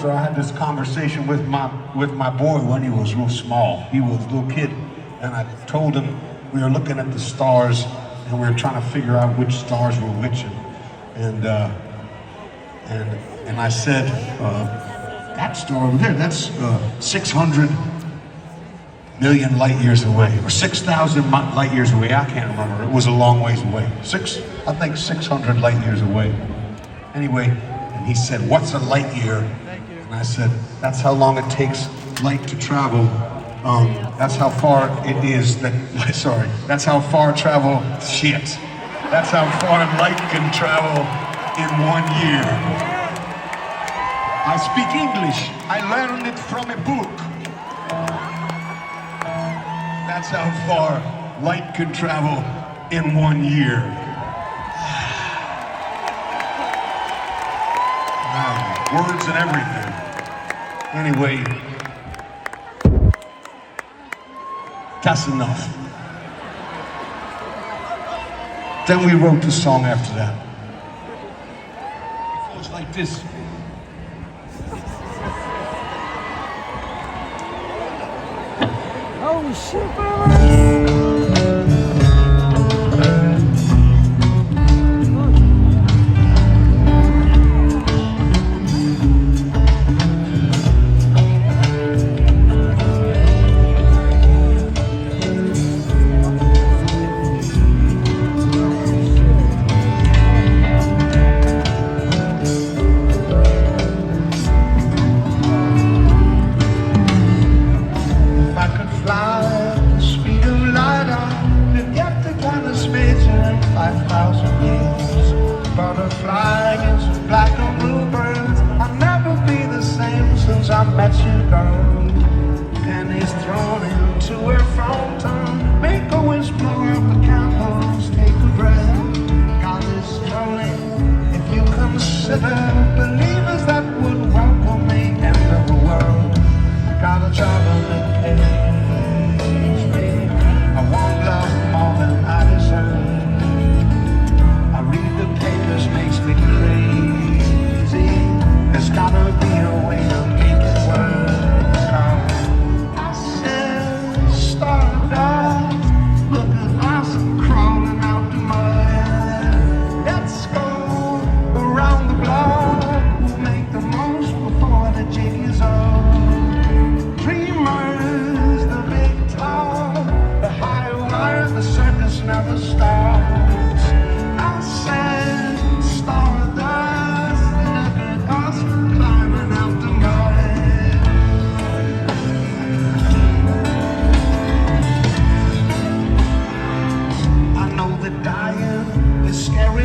So I had this conversation with my boy when he was real small. He was a little kid, and I told him we were looking at the stars, and we were trying to figure out which stars were which, and I said, that star over there, that's 600 million light years away, or 6,000 light years away. I can't remember. It was a long ways away. I think 600 light years away. Anyway, and he said, "What's a light year?" And I said, "That's how long it takes light to travel. That's how far it is that, sorry, that's how far travel, shit. That's how far light can travel in 1 year." I speak English. I learned it from a book. That's how far light can travel in 1 year. Words and everything. Anyway, that's enough. Then we wrote the song after that. It goes like this. Oh shit, bro. Butterfly is black and bluebirds. I'll never be the same since I met you, girl. Pennies thrown into a fountain. Make a wish, blow out the candles, take a breath. God is calling. If you consider believers that would welcome the end of the world. Got a job and it pays me. I want love more than I deserve. Read the papers makes me crazy. There's gotta be a way to make it work. I said, stardust, look at us crawling out the mud. Let's go around the block. We'll make the most before the jig is up. Dreamers, the big talk, the high wire, the circus never stops.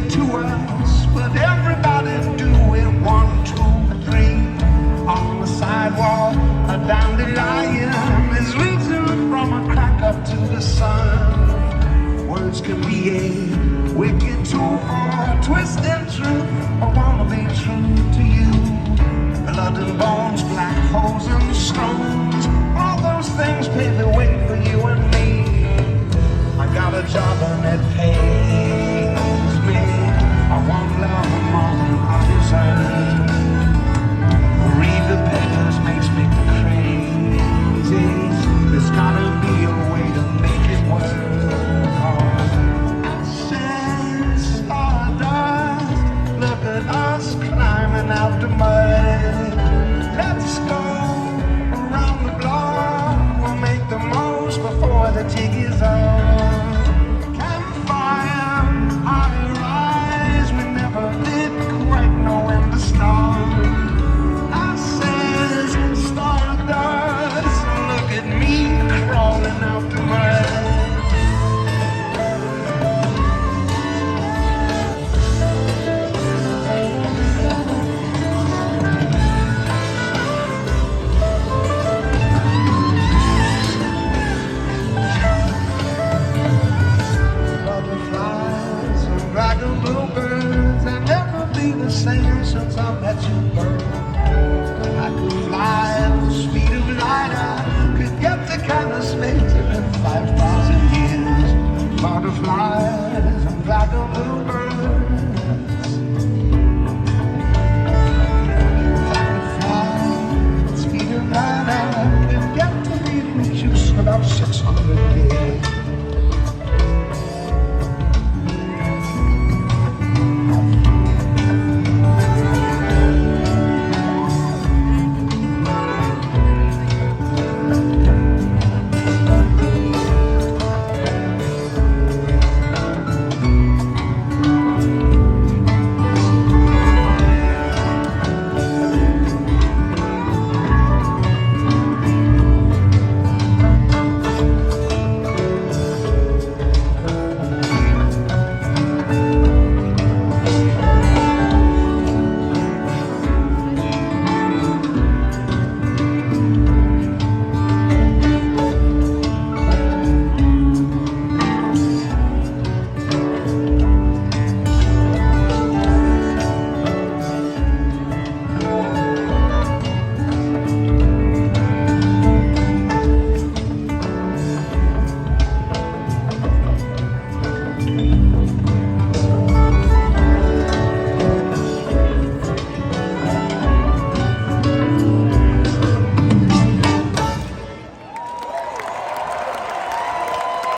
To us, but everybody do it 1, 2, 3. On the sidewalk, a dandelion is reaching from a crack up to the sun. Words can be a wicked tool for twisting truth. I wanna be true to you. Blood and bones, black holes and stones, all those things pave the way for you and me. I got a job and it pays.